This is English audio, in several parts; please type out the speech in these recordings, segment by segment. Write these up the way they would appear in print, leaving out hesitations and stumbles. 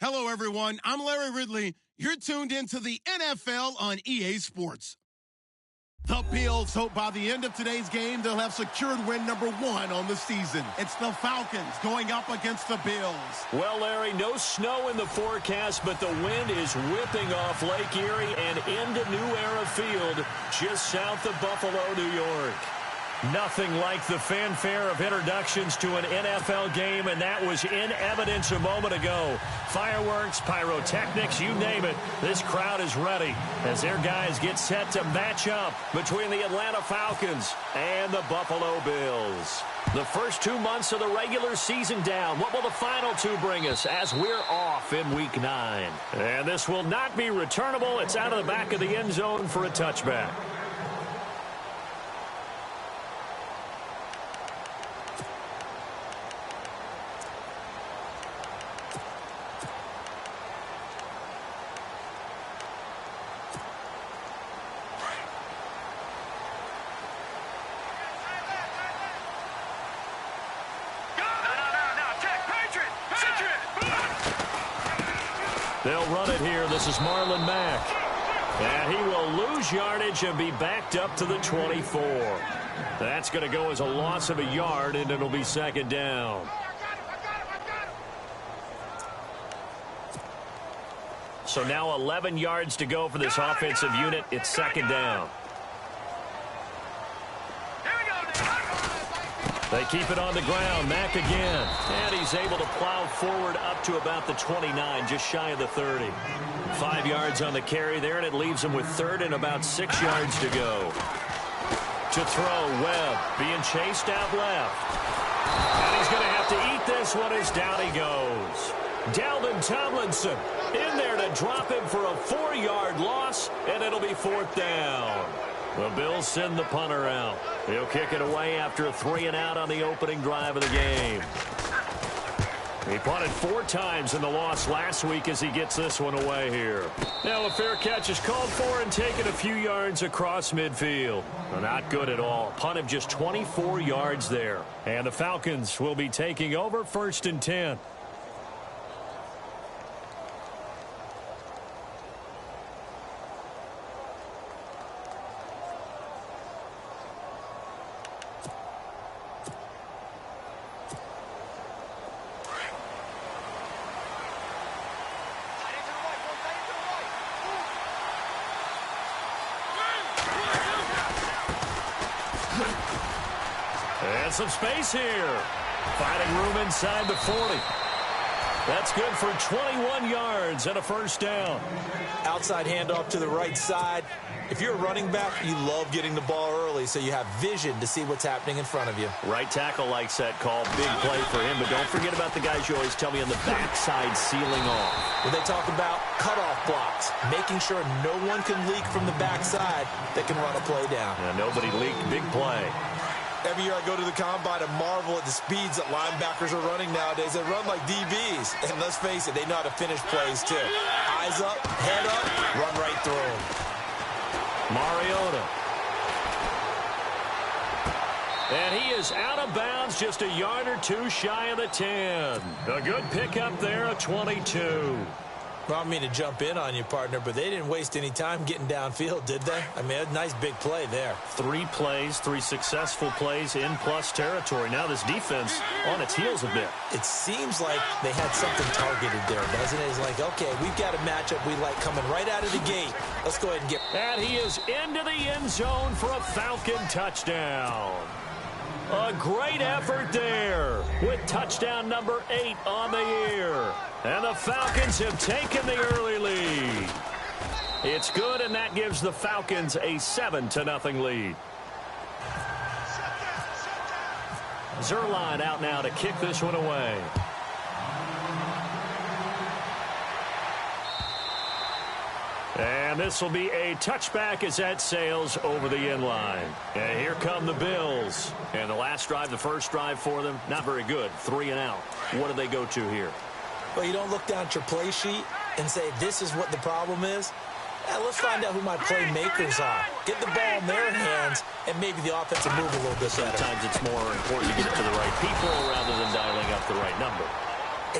Hello, everyone. I'm Larry Ridley. You're tuned into the NFL on EA Sports. The Bills hope by the end of today's game, they'll have secured win number 1 on the season. It's the Falcons going up against the Bills. Well, Larry, no snow in the forecast, but the wind is whipping off Lake Erie and into New Era Field, just south of Buffalo, New York. Nothing like the fanfare of introductions to an NFL game, and that was in evidence a moment ago. Fireworks, pyrotechnics, you name it. This crowd is ready as their guys get set to match up between the Atlanta Falcons and the Buffalo Bills. The first 2 months of the regular season down. What will the final 2 bring us as we're off in Week 9? And this will not be returnable. It's out of the back of the end zone for a touchback. They'll run it here. This is Marlon Mack. And he will lose yardage and be backed up to the 24. That's going to go as a loss of a yard, and it'll be second down. So now 11 yards to go for this offensive unit. It's second down. They keep it on the ground. Mack again. And he's able to plow forward up to about the 29, just shy of the 30. 5 yards on the carry there, and it leaves him with third and about 6 yards to go. To throw, Webb being chased out left. And he's going to have to eat this one as down he goes. Dalvin Tomlinson in there to drop him for a 4-yard loss, and it'll be fourth down. The Bills send the punter out. He'll kick it away after a 3-and-out on the opening drive of the game. He punted 4 times in the loss last week as he gets this one away here. Now a fair catch is called for and taken a few yards across midfield. Not good at all. Punt of just 24 yards there. And the Falcons will be taking over 1st and 10. And some space here. Finding room inside the 40. That's good for 21 yards and a first down. Outside handoff to the right side. If you're a running back, you love getting the ball early so you have vision to see what's happening in front of you. Right tackle likes that call. Big play for him, but don't forget about the guys you always tell me on the backside sealing off. When they talk about cutoff blocks, making sure no one can leak from the backside that can run a play down. Yeah, nobody leaked. Big play. Every year I go to the combine and marvel at the speeds that linebackers are running nowadays. They run like DBs. And let's face it, they know how to finish plays too. Eyes up, head up, run right through them. Mariota. And he is out of bounds, just a yard or 2 shy of the 10. A good pickup there, a 22. Well, I don't mean to jump in on you, partner, but they didn't waste any time getting downfield, did they? I mean, a nice big play there. 3 plays, 3 successful plays in plus territory. Now this defense on its heels a bit. It seems like they had something targeted there, doesn't it? It's like, okay, we've got a matchup we like coming right out of the gate. Let's go ahead and get... And he is into the end zone for a Falcon touchdown. A great effort there with touchdown number 8 on the year. And the Falcons have taken the early lead. It's good, and that gives the Falcons a 7-0 lead. Zerline out now to kick this one away. And this will be a touchback as that sails over the end line. And here come the Bills. And the last drive, the first drive for them, not very good. 3-and-out. What do they go to here? Well, you don't look down at your play sheet and say, this is what the problem is. Let's find out who my playmakers are. Get the ball in their hands, and maybe the offense will move a little bit better. Sometimes it's more important to get it to the right people rather than dialing up the right number.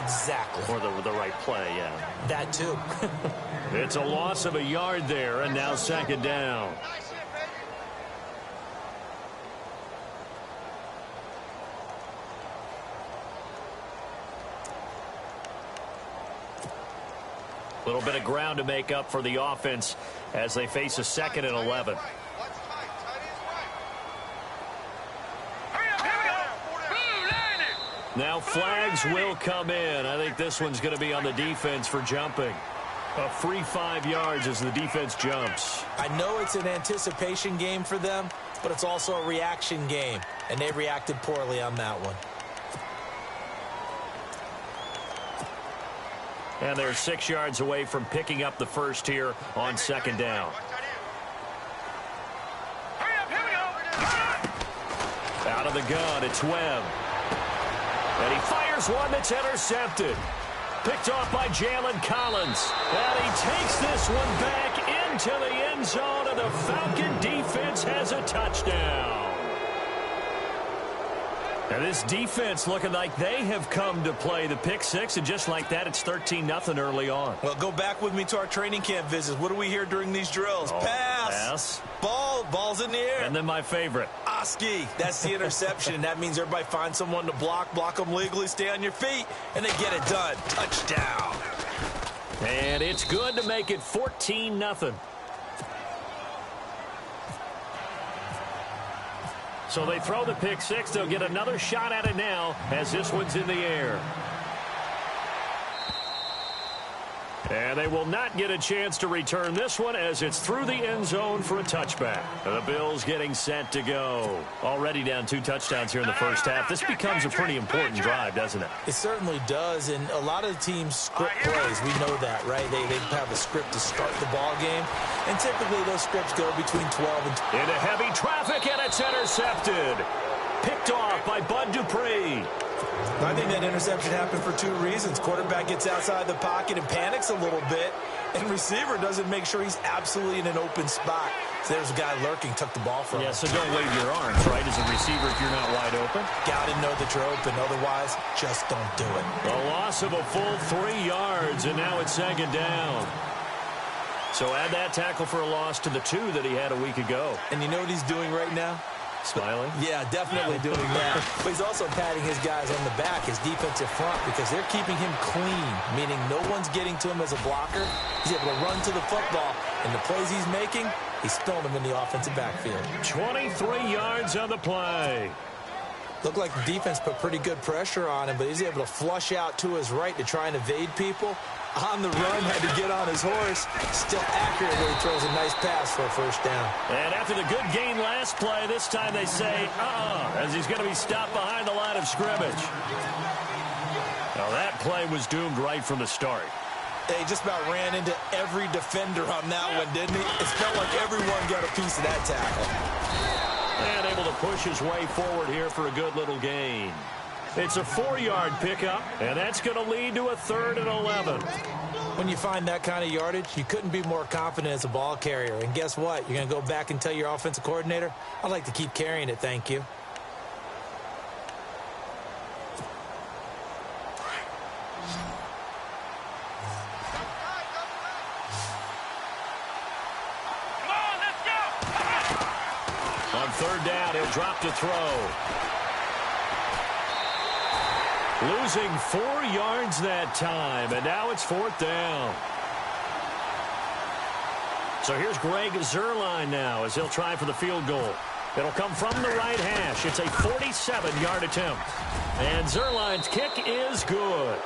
Exactly. Or the right play, yeah. That too. It's a loss of a yard there, and now second down. A little bit of ground to make up for the offense as they face a 2nd and 11. Now flags will come in. I think this one's going to be on the defense for jumping. A free 5 yards as the defense jumps. I know it's an anticipation game for them, but it's also a reaction game, and they reacted poorly on that one. And they're 6 yards away from picking up the first here on second down. Out of the gun, it's Webb. And he fires one that's intercepted. Picked off by Jalen Collins. And he takes this one back into the end zone, and the Falcon defense has a touchdown. And this defense looking like they have come to play the pick six, and just like that, it's 13-0 early on. Well, go back with me to our training camp visits. What do we hear during these drills? Pass. Ball's in the air. And then my favorite. Oski. That's the interception, and that means everybody finds someone to block them legally, stay on your feet, and they get it done. Touchdown. And it's good to make it 14-0. So they throw the pick six. They'll get another shot at it now as this one's in the air. And they will not get a chance to return this one as it's through the end zone for a touchback. The Bills getting set to go. Already down 2 touchdowns here in the first half. This becomes a pretty important drive, doesn't it? It certainly does, and a lot of the teams script plays. We know that, right? They have a script to start the ball game, and typically those scripts go between 12 and 20. Into heavy traffic, and it's intercepted. Picked off by Bud Dupree. I think that interception happened for 2 reasons. Quarterback gets outside the pocket and panics a little bit, and receiver doesn't make sure he's absolutely in an open spot. So there's a guy lurking, took the ball from him. Yeah, so don't wave your arms, right, as a receiver if you're not wide open. Got to know that you're open. Otherwise, just don't do it. A loss of a full 3 yards, and now it's second down. So add that tackle for a loss to the 2 that he had a week ago. And you know what he's doing right now? Smiling? Yeah, definitely doing that. But he's also patting his guys on the back, his defensive front, because they're keeping him clean, meaning no one's getting to him as a blocker. He's able to run to the football, and the plays he's making, he's throwing them in the offensive backfield. 23 yards on the play. Looked like the defense put pretty good pressure on him, but he's able to flush out to his right to try and evade people. On the run, had to get on his horse. Still accurate when he throws a nice pass for a first down. And after the good gain last play, this time they say, as he's going to be stopped behind the line of scrimmage. Now that play was doomed right from the start. He just about ran into every defender on that one, didn't he? It felt like everyone got a piece of that tackle. And able to push his way forward here for a good little gain. It's a 4-yard pickup, and that's going to lead to a 3rd and 11. When you find that kind of yardage, you couldn't be more confident as a ball carrier. And guess what? You're going to go back and tell your offensive coordinator, I'd like to keep carrying it, thank you. On 3rd down, he'll drop to throw. Losing 4 yards that time, and now it's 4th down. So here's Greg Zuerlein now as he'll try for the field goal. It'll come from the right hash. It's a 47-yard attempt. And Zuerlein's kick is good.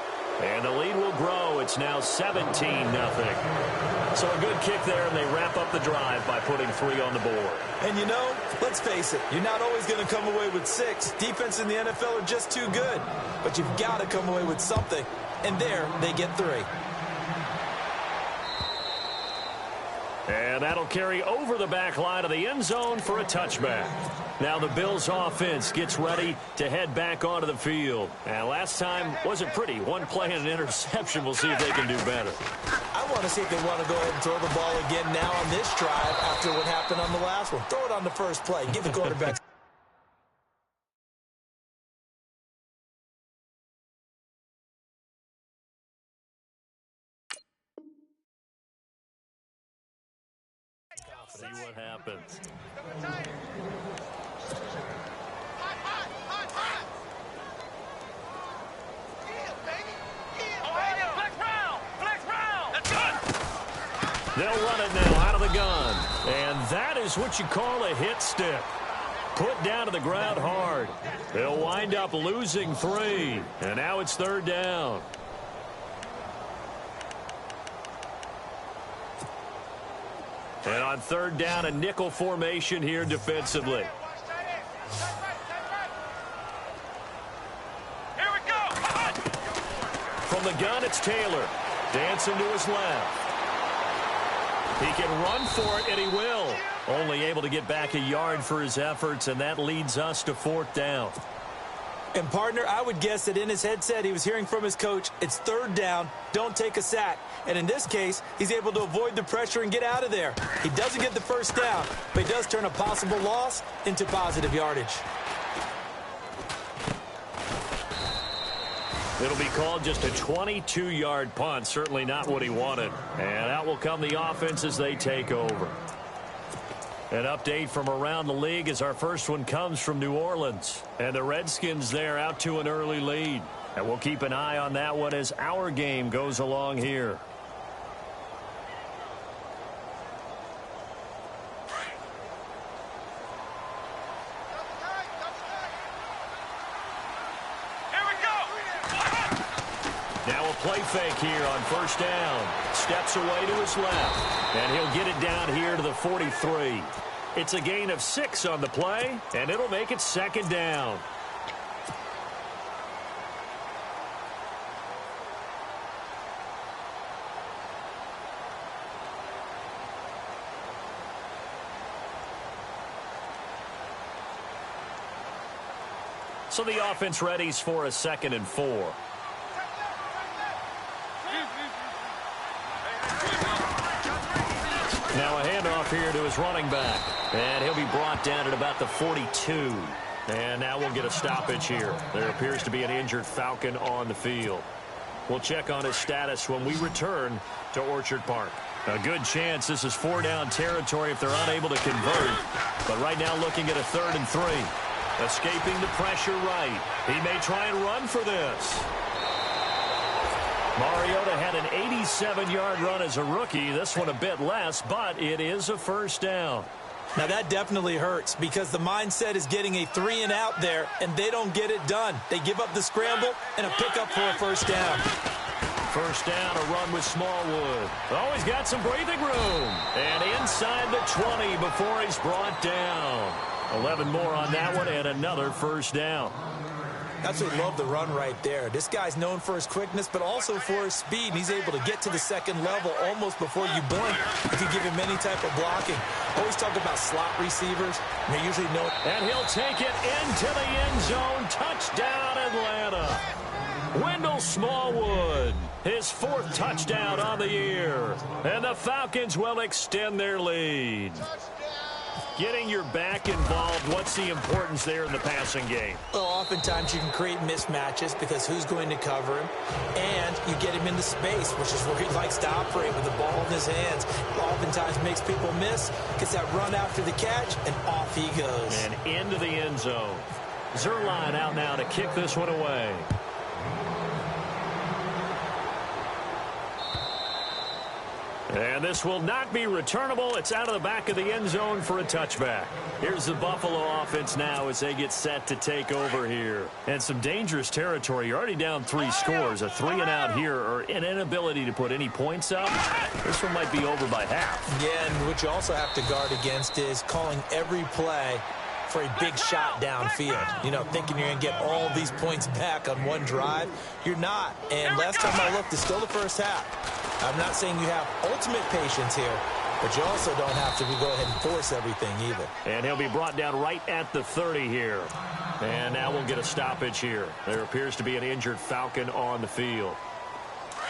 And the lead will grow. It's now 17-0. So a good kick there, and they wrap up the drive by putting 3 on the board. And you know, let's face it, you're not always going to come away with 6. Defense in the NFL are just too good. But you've got to come away with something. And there, they get 3. And that'll carry over the back line of the end zone for a touchback. Now the Bills offense gets ready to head back onto the field. And last time wasn't pretty. 1 play and an interception. We'll see if they can do better. I want to see if they want to go ahead and throw the ball again now on this drive after what happened on the last one. Throw it on the first play. Give the quarterback See what happens. They'll run it now out of the gun. And that is what you call a hit stick. Put down to the ground hard. They'll wind up losing 3. And now it's 3rd down. And on 3rd down, a nickel formation here defensively. Here we go. From the gun, it's Taylor. Dancing to his left. He can run for it, and he will. Only able to get back a yard for his efforts, and that leads us to 4th down. And, partner, I would guess that in his headset he was hearing from his coach, it's 3rd down, don't take a sack. And in this case, he's able to avoid the pressure and get out of there. He doesn't get the 1st down, but he does turn a possible loss into positive yardage. It'll be called just a 22-yard punt. Certainly not what he wanted. And out will come the offense as they take over. An update from around the league as our first one comes from New Orleans. And the Redskins there out to an early lead. And we'll keep an eye on that one as our game goes along here. Play fake here on 1st down. Steps away to his left. And he'll get it down here to the 43. It's a gain of 6 on the play, and it'll make it 2nd down. So the offense readies for a 2nd and 4. Now a handoff here to his running back. And he'll be brought down at about the 42. And now we'll get a stoppage here. There appears to be an injured Falcon on the field. We'll check on his status when we return to Orchard Park. A good chance this is 4-down territory if they're unable to convert. But right now looking at a 3rd and 3. Escaping the pressure right. He may try and run for this. Mariota had an 87-yard run as a rookie. This one a bit less, but it is a 1st down. Now that definitely hurts because the mindset is getting a 3 and out there, and they don't get it done. They give up the scramble and a pickup for a 1st down. 1st down, a run with Smallwood. Oh, he's got some breathing room. And inside the 20 before he's brought down. 11 more on that one and another 1st down. Absolutely love the run right there. This guy's known for his quickness, but also for his speed. And he's able to get to the 2nd level almost before you blink if you give him any type of blocking. Always talk about slot receivers. And they usually know it. And he'll take it into the end zone. Touchdown, Atlanta. Wendell Smallwood, his 4th touchdown on the year. And the Falcons will extend their lead. Getting your back involved, what's the importance there in the passing game? Well, oftentimes you can create mismatches because who's going to cover him? And you get him into space, which is where he likes to operate with the ball in his hands. Oftentimes makes people miss, gets that run after the catch, and off he goes. And into the end zone. Zerline out now to kick this one away. And this will not be returnable. It's out of the back of the end zone for a touchback. Here's the Buffalo offense now as they get set to take over here. And some dangerous territory. You're already down 3 scores. A 3 and out here or an inability to put any points up. This one might be over by half. Yeah, and what you also have to guard against is calling every play for a big shot downfield. You know, thinking you're going to get all these points back on one drive. You're not. And last time I looked, it's still the 1st half. I'm not saying you have ultimate patience here, but you also don't have to go ahead and force everything either. And he'll be brought down right at the 30 here. And now we'll get a stoppage here. There appears to be an injured Falcon on the field.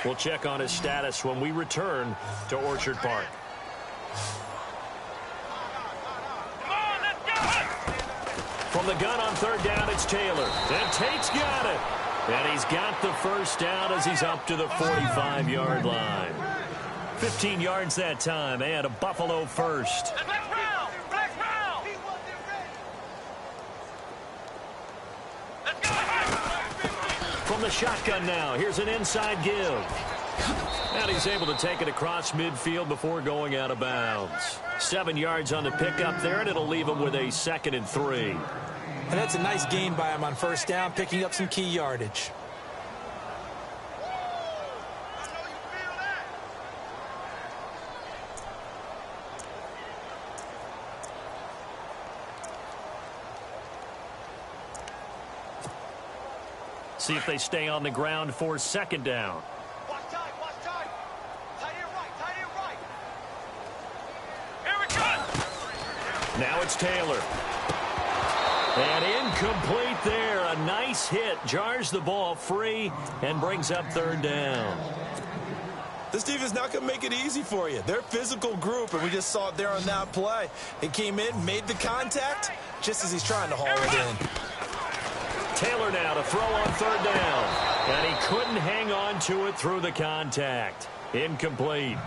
We'll check on his status when we return to Orchard Park. From the gun on 3rd down, it's Taylor. And Tate's got it. And he's got the 1st down as he's up to the 45-yard line. 15 yards that time, and a Buffalo first. From the shotgun now, here's an inside give. And he's able to take it across midfield before going out of bounds. 7 yards on the pickup there, and it'll leave him with a 2nd and 3. And that's a nice gain by him on first down, picking up some key yardage. See if they stay on the ground for 2nd down. Watch time. Tight end right. Here we go. Now it's Taylor. And incomplete there. A nice hit. Jars the ball free and brings up 3rd down. This defense not going to make it easy for you. They're a physical group, and we just saw it there on that play. He came in, made the contact, just as he's trying to haul it in. Taylor now to throw on 3rd down. And he couldn't hang on to it through the contact. Incomplete.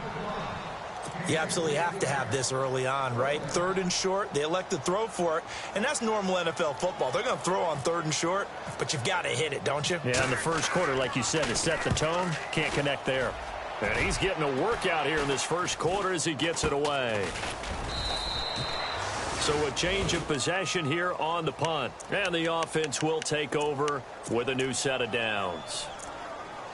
You absolutely have to have this early on, right? 3rd and short, they elect to throw for it, and that's normal NFL football. They're going to throw on 3rd and short, but you've got to hit it, don't you? Yeah, in the first quarter, like you said, to set the tone, can't connect there. And he's getting a workout here in this first quarter as he gets it away. So a change of possession here on the punt. And the offense will take over with a new set of downs.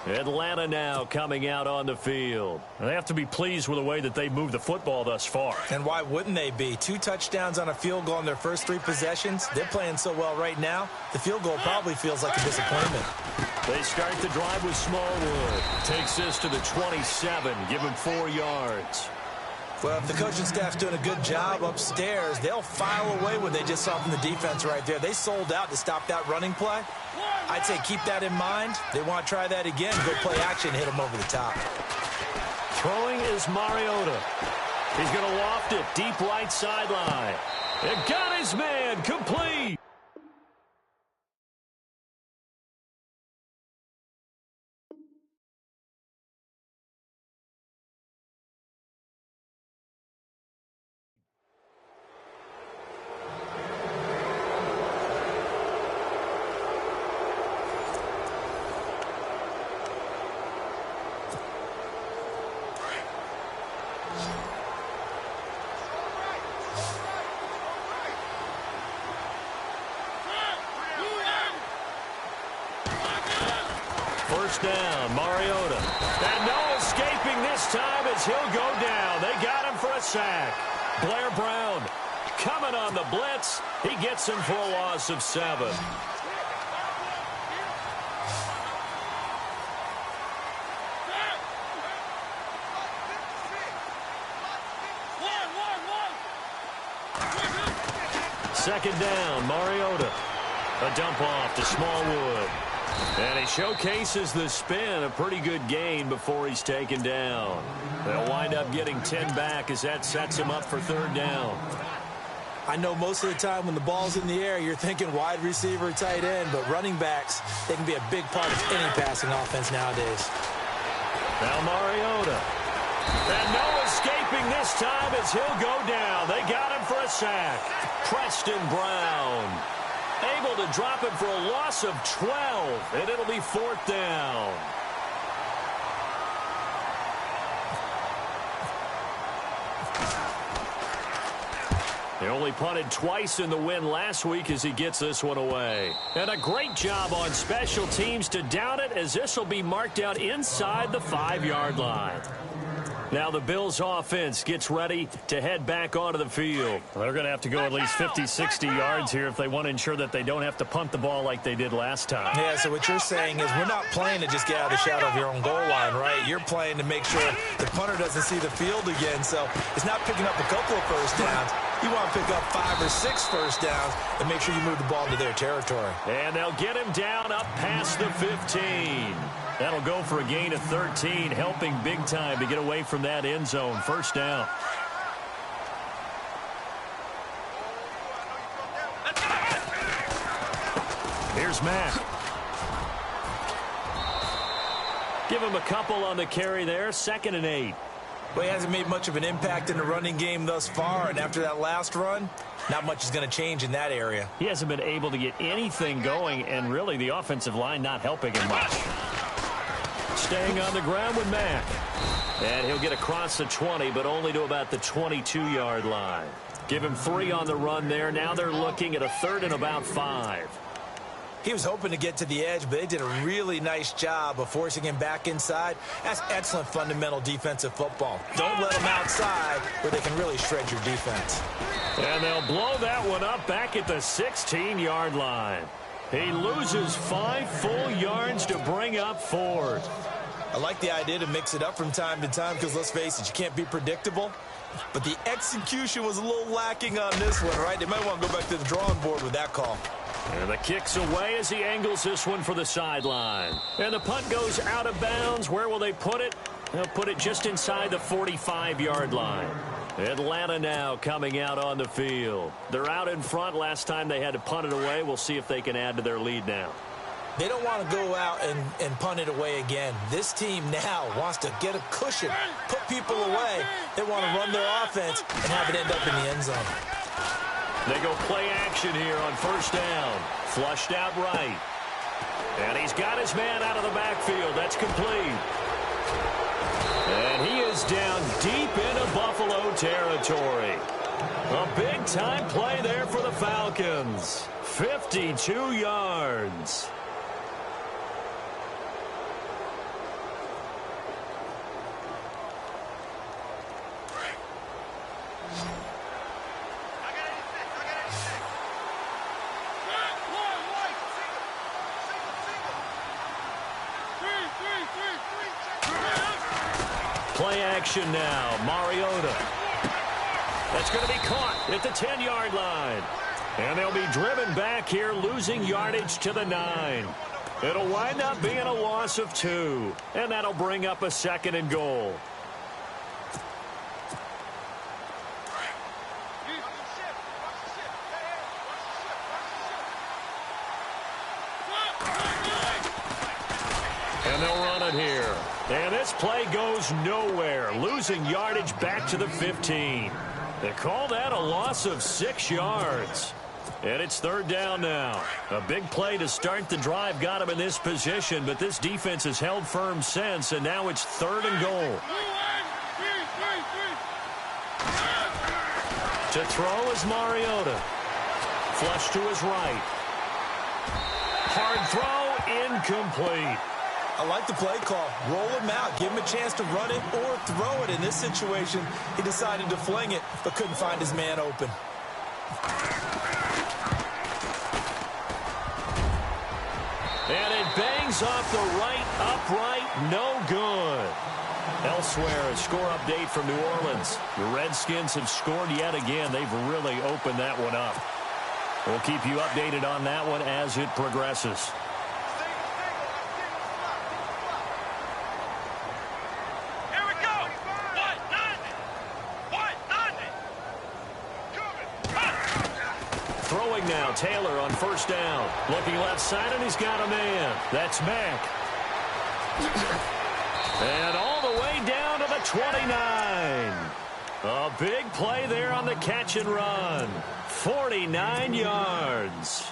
Atlanta now coming out on the field. They have to be pleased with the way that they moved the football thus far. And why wouldn't they be? 2 touchdowns on a field goal in their first 3 possessions. They're playing so well right now, the field goal probably feels like a disappointment. They start the drive with Smallwood. Takes this to the 27, give him 4 yards. Well, if the coaching staff's doing a good job upstairs, they'll file away what they just saw from the defense right there. They sold out to stop that running play. I'd say keep that in mind. They want to try that again. Go play action, hit them over the top. Throwing is Mariota. He's going to loft it deep right sideline. It got his man complete. First down, Mariota. And no escaping this time as he'll go down. They got him for a sack. Blair Brown coming on the blitz. He gets him for a loss of 7. Second down, Mariota. A dump off to Smallwood. And he showcases the spin, a pretty good gain before he's taken down. They'll wind up getting 10 back as that sets him up for 3rd down. I know most of the time when the ball's in the air, you're thinking wide receiver, tight end, but running backs, they can be a big part of any passing offense nowadays. Now Mariota. And no escaping this time as he'll go down. They got him for a sack. Preston Brown able to drop him for a loss of 12, and it'll be 4th down. They only punted twice in the win last week as he gets this one away. And a great job on special teams to down it as this will be marked out inside the 5-yard line. Now the Bills offense gets ready to head back onto the field. They're going to have to go at least 50, 60 yards here if they want to ensure that they don't have to punt the ball like they did last time. Yeah, so what you're saying is we're not playing to just get out of the shadow of your own goal line, right? You're playing to make sure the punter doesn't see the field again. So it's not picking up a couple of first downs. You want to pick up 5 or 6 first downs and make sure you move the ball into their territory. And they'll get him down up past the 15. That'll go for a gain of 13, helping big time to get away from that end zone. First down. Here's Mack. Give him a couple on the carry there. 2nd and 8. Well, he hasn't made much of an impact in the running game thus far, and after that last run, not much is going to change in that area. He hasn't been able to get anything going, and really the offensive line not helping him much. Staying on the ground with Mack. And he'll get across the 20, but only to about the 22-yard line. Give him 3 on the run there. Now they're looking at a 3rd and about 5. He was hoping to get to the edge, but they did a really nice job of forcing him back inside. That's excellent fundamental defensive football. Don't let him outside where they can really shred your defense. And they'll blow that one up back at the 16-yard line. He loses 5 full yards to bring up 4th. I like the idea to mix it up from time to time because, let's face it, you can't be predictable. But the execution was a little lacking on this one, right? They might want to go back to the drawing board with that call. And the kick's away as he angles this one for the sideline. And the punt goes out of bounds. Where will they put it? They'll put it just inside the 45-yard line. Atlanta now coming out on the field. They're out in front. Last time they had to punt it away. We'll see if they can add to their lead now. They don't want to go out and punt it away again. This team now wants to get a cushion, put people away. They want to run their offense and have it end up in the end zone. They go play action here on 1st down. Flushed out right. And he's got his man out of the backfield. That's complete. And he is down deep into Buffalo territory. A big-time play there for the Falcons. 52 yards. Play action now. Mariota. That's going to be caught at the 10-yard line. And they'll be driven back here, losing yardage to the 9. It'll wind up being a loss of 2. And that'll bring up a 2nd and goal. And they'll run it here. And this play goes nowhere, losing yardage back to the 15. They call that a loss of 6 yards. And it's 3rd down now. A big play to start the drive got him in this position, but this defense has held firm since, and now it's 3rd and goal. To throw is Mariota. Flush to his right. Hard throw, incomplete. I like the play call. Roll him out. Give him a chance to run it or throw it. In this situation, he decided to fling it, but couldn't find his man open. And it bangs off the right upright. No good. Elsewhere, a score update from New Orleans. The Redskins have scored yet again. They've really opened that one up. We'll keep you updated on that one as it progresses. Throwing now, Taylor on 1st down. Looking left side, and he's got a man. That's Mack. And all the way down to the 29. A big play there on the catch and run. 49 yards.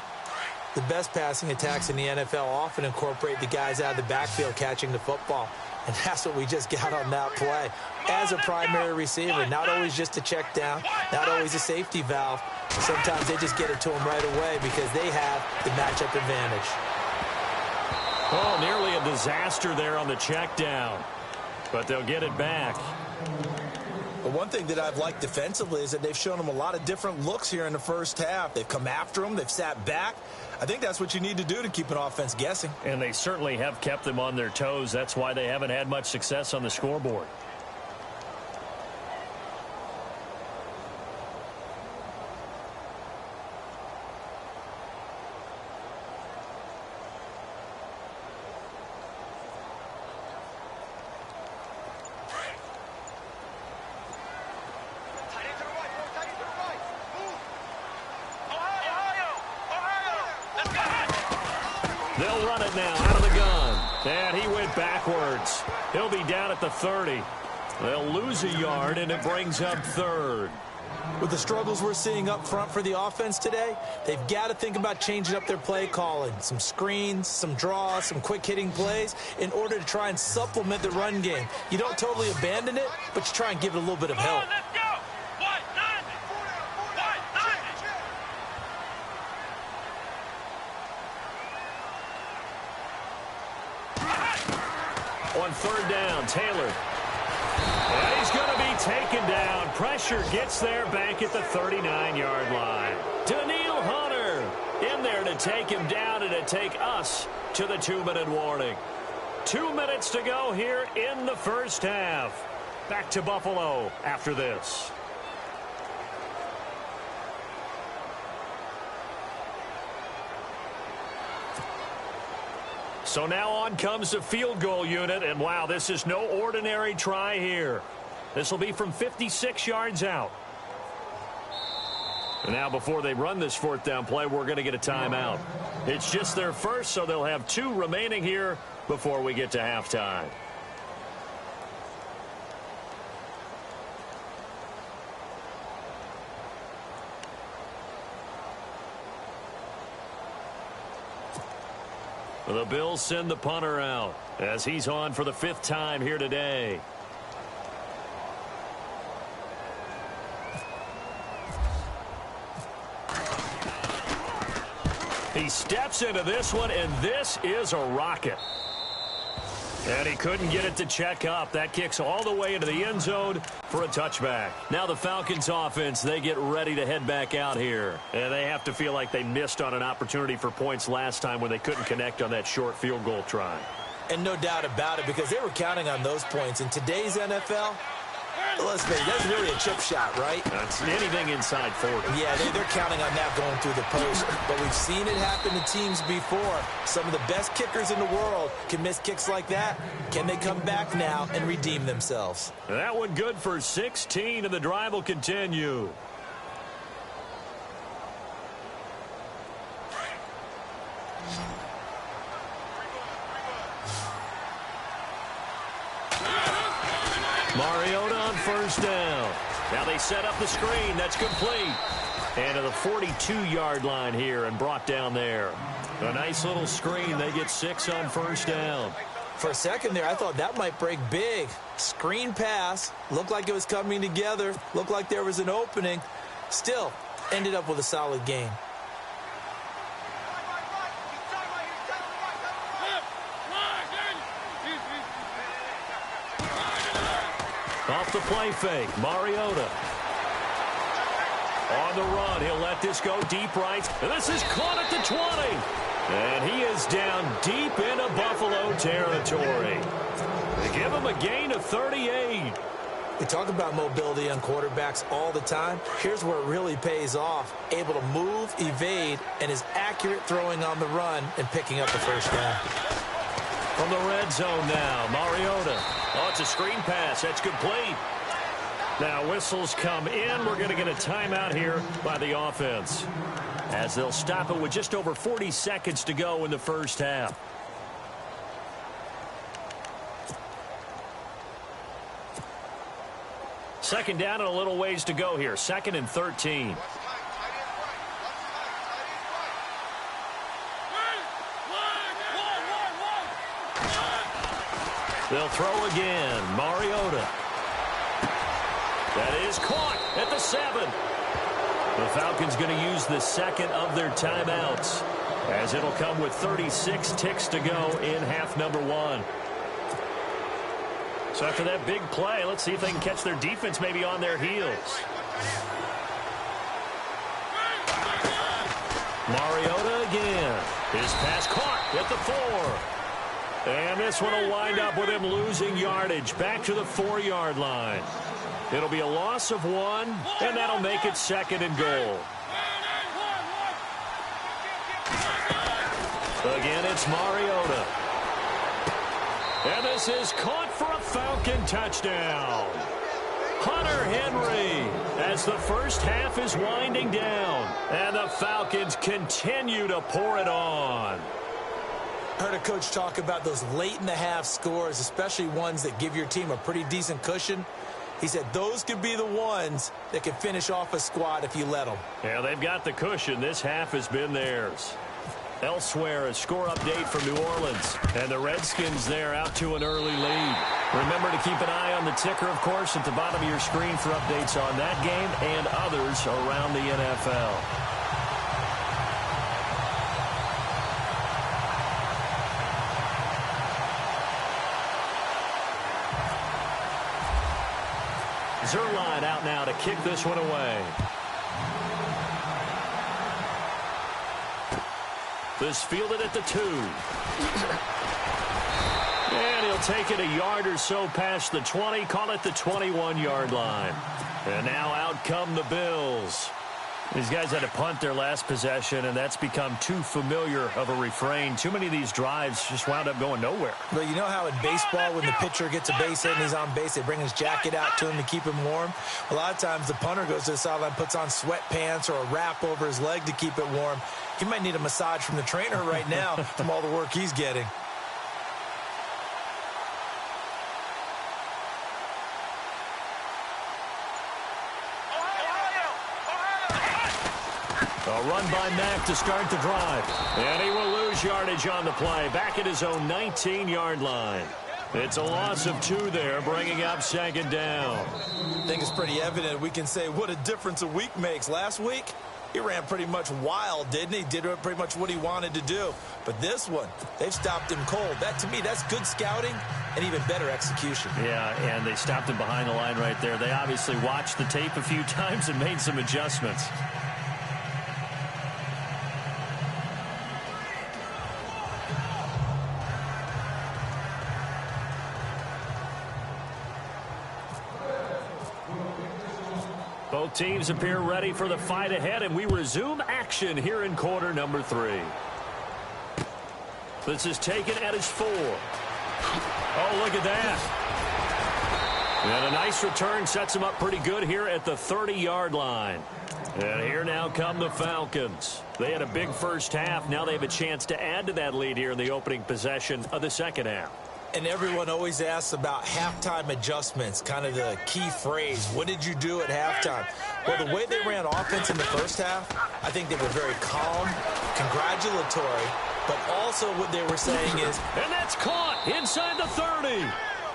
The best passing attacks in the NFL often incorporate the guys out of the backfield catching the football. And that's what we just got on that play. As a primary receiver, not always just a check down, not always a safety valve. Sometimes they just get it to them right away because they have the matchup advantage. Oh, nearly a disaster there on the check down. But they'll get it back. But one thing that I've liked defensively is that they've shown them a lot of different looks here in the first half. They've come after them. They've sat back. I think that's what you need to do to keep an offense guessing. And they certainly have kept them on their toes. That's why they haven't had much success on the scoreboard. They'll run it now out of the gun. And he went backwards. He'll be down at the 30. They'll lose a yard, and it brings up third. With the struggles we're seeing up front for the offense today, they've got to think about changing up their play calling. Some screens, some draws, some quick-hitting plays in order to try and supplement the run game. You don't totally abandon it, but you try and give it a little bit of help. Let's go! On third down, Taylor. And he's going to be taken down. Pressure gets there back at the 39-yard line. Daniil Hunter in there to take him down and to take us to the 2-minute warning. 2 minutes to go here in the first half. Back to Buffalo after this. So now on comes the field goal unit, and wow, this is no ordinary try here. This will be from 56 yards out. And now before they run this fourth down play, we're going to get a timeout. It's just their first, so they'll have 2 remaining here before we get to halftime. The Bills send the punter out as he's on for the 5th time here today. He steps into this one, and this is a rocket. And he couldn't get it to check up. That kicks all the way into the end zone for a touchback. Now the Falcons offense, they get ready to head back out here. And they have to feel like they missed on an opportunity for points last time when they couldn't connect on that short field goal try. And no doubt about it, because they were counting on those points. In today's NFL, let's face it, that's really a chip shot, right? That's anything inside 40. Yeah, they're counting on that going through the post. But we've seen it happen to teams before. Some of the best kickers in the world can miss kicks like that. Can they come back now and redeem themselves? That one good for 16, and the drive will continue. Mariota on first down. Now they set up the screen. That's complete. And to the 42-yard line here and brought down there. A nice little screen. They get 6 on first down. For a second there, I thought that might break big. Screen pass. Looked like it was coming together. Looked like there was an opening. Still, ended up with a solid game. Off the play fake, Mariota. On the run, he'll let this go deep right. And this is caught at the 20. And he is down deep into Buffalo territory. They give him a gain of 38. We talk about mobility on quarterbacks all the time. Here's where it really pays off. Able to move, evade, and is accurate throwing on the run and picking up the first down. From the red zone now, Mariota. Oh, it's a screen pass. That's complete. Now whistles come in. We're going to get a timeout here by the offense, as they'll stop it with just over 40 seconds to go in the first half. Second down and a little ways to go here. 2nd and 13. They'll throw again. Mariota. That is caught at the 7. The Falcons going to use the second of their timeouts, as it'll come with 36 ticks to go in half number 1. So after that big play, let's see if they can catch their defense maybe on their heels. Mariota again. His pass caught at the 4. And this one will wind up with him losing yardage back to the 4-yard line. It'll be a loss of 1, and that'll make it 2nd and goal. Again, it's Mariota. And this is caught for a Falcon touchdown. Hunter Henry, as the first half is winding down, and the Falcons continue to pour it on. I heard a coach talk about those late-in-the-half scores, especially ones that give your team a pretty decent cushion. He said those could be the ones that can finish off a squad if you let them. Yeah, they've got the cushion. This half has been theirs. Elsewhere, a score update from New Orleans. And the Redskins there out to an early lead. Remember to keep an eye on the ticker, of course, at the bottom of your screen for updates on that game and others around the NFL. Zerline out now to kick this one away. This fielded at the 2. And he'll take it a yard or so past the 20, call it the 21-yard line. And now out come the Bills. These guys had to punt their last possession, and that's become too familiar of a refrain. Too many of these drives just wound up going nowhere. Well, you know how in baseball, when the pitcher gets a base hit and he's on base, they bring his jacket out to him to keep him warm? A lot of times the punter goes to the sideline, puts on sweatpants or a wrap over his leg to keep it warm. He might need a massage from the trainer right now from all the work he's getting. A run by Mack to start the drive. And he will lose yardage on the play. Back at his own 19-yard line. It's a loss of 2 there, bringing up second down. I think it's pretty evident. We can say what a difference a week makes. Last week, he ran pretty much wild, didn't he? Did pretty much what he wanted to do. But this one, they've stopped him cold. That, to me, that's good scouting and even better execution. Yeah, and they stopped him behind the line right there. They obviously watched the tape a few times and made some adjustments. Both teams appear ready for the fight ahead, and we resume action here in quarter number 3. This is taken at his 4. Oh, look at that. And a nice return sets him up pretty good here at the 30-yard line. And here now come the Falcons. They had a big first half. Now they have a chance to add to that lead here in the opening possession of the second half. And everyone always asks about halftime adjustments, kind of the key phrase. What did you do at halftime? Well, the way they ran offense in the first half, I think they were very calm, congratulatory, but also what they were saying is... And that's caught inside the 30.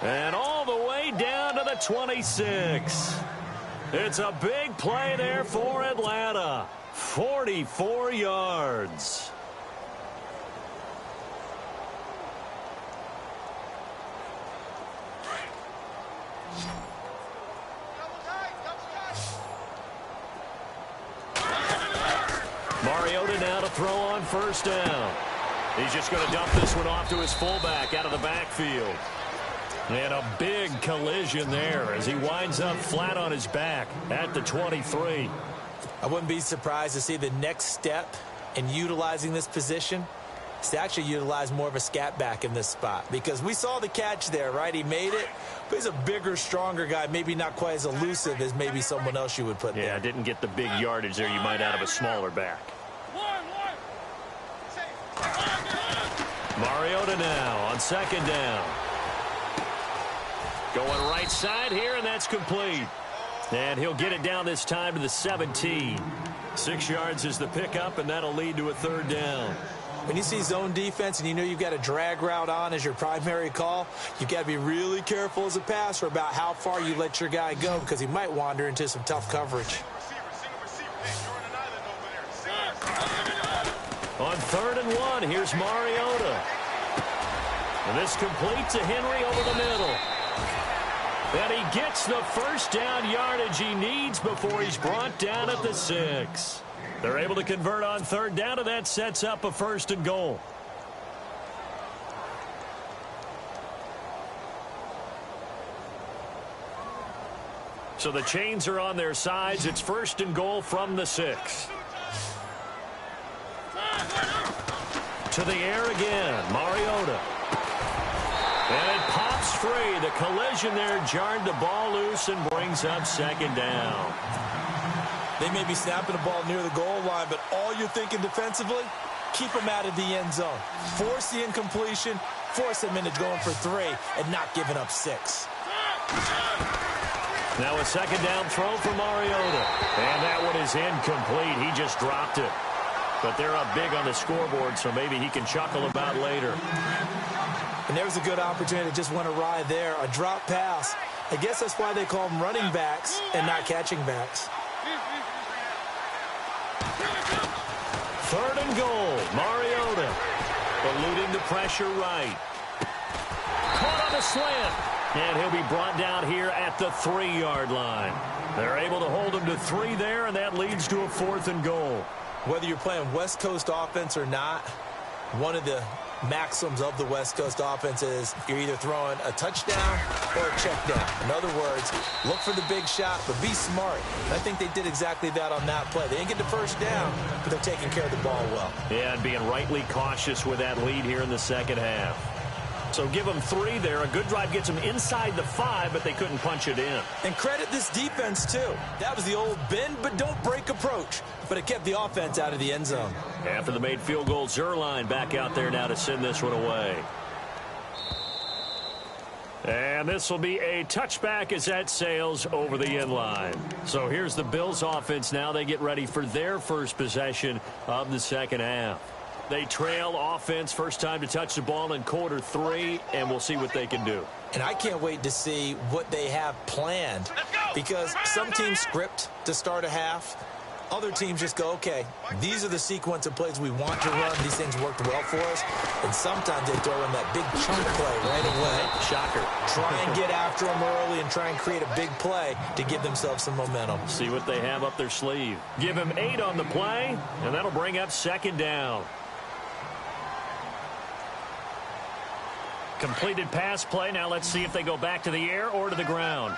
And all the way down to the 26. It's a big play there for Atlanta. 44 yards. Mariota now to throw on first down. He's just going to dump this one off to his fullback out of the backfield. And a big collision there as he winds up flat on his back at the 23. I wouldn't be surprised to see the next step in utilizing this position is to actually utilize more of a scat back in this spot. Because we saw the catch there, right? He made it, but he's a bigger, stronger guy, maybe not quite as elusive as maybe someone else you would put there. Yeah, didn't get the big yardage there you might out of a smaller back. Mariota now on second down. Going right side here, and that's complete. And he'll get it down this time to the 17. 6 yards is the pickup, and that'll lead to a third down. When you see zone defense and you know you've got a drag route on as your primary call, you've got to be really careful as a passer about how far you let your guy go because he might wander into some tough coverage. On 3rd and 1, here's Mariota. And this complete to Henry over the middle. And he gets the first down yardage he needs before he's brought down at the 6. They're able to convert on 3rd down, and that sets up a 1st and goal. So the chains are on their sides. It's 1st and goal from the 6. To the air again, Mariota. And it pops free. The collision there jarred the ball loose and brings up 2nd down. They may be snapping the ball near the goal line, but all you're thinking defensively, keep them out of the end zone. Force the incompletion, force them into going for 3 and not giving up 6. Now a second down throw for Mariota. And that one is incomplete. He just dropped it. But they're up big on the scoreboard, so maybe he can chuckle about later. And there's a good opportunity to just went awry there. A drop pass. I guess that's why they call them running backs and not catching backs. 3rd and goal. Mariota eluding the pressure right. Caught on the slant. And he'll be brought down here at the 3-yard line. They're able to hold him to 3 there, and that leads to a 4th and goal. Whether you're playing West Coast offense or not, one of the maxims of the West Coast offense is you're either throwing a touchdown or a check down. In other words, look for the big shot, but be smart. And I think they did exactly that on that play. They didn't get the first down, but they're taking care of the ball well. Yeah, and being rightly cautious with that lead here in the second half. So give them 3 there. A good drive gets them inside the 5, but they couldn't punch it in. And credit this defense, too. That was the old bend but don't break approach, but it kept the offense out of the end zone. After the made field goal, Zerline back out there now to send this one away. And this will be a touchback as that sails over the end line. So here's the Bills offense now. They get ready for their first possession of the second half. They trail offense, first time to touch the ball in quarter 3, and we'll see what they can do. And I can't wait to see what they have planned, because some teams script to start a half. Other teams just go, okay, these are the sequence of plays we want to run. These things worked well for us. And sometimes they throw in that big chunk play right away. Shocker. Try and get after them early and try and create a big play to give themselves some momentum. See what they have up their sleeve. Give him 8 on the play, and that'll bring up 2nd down. Completed pass play. Now let's see if they go back to the air or to the ground.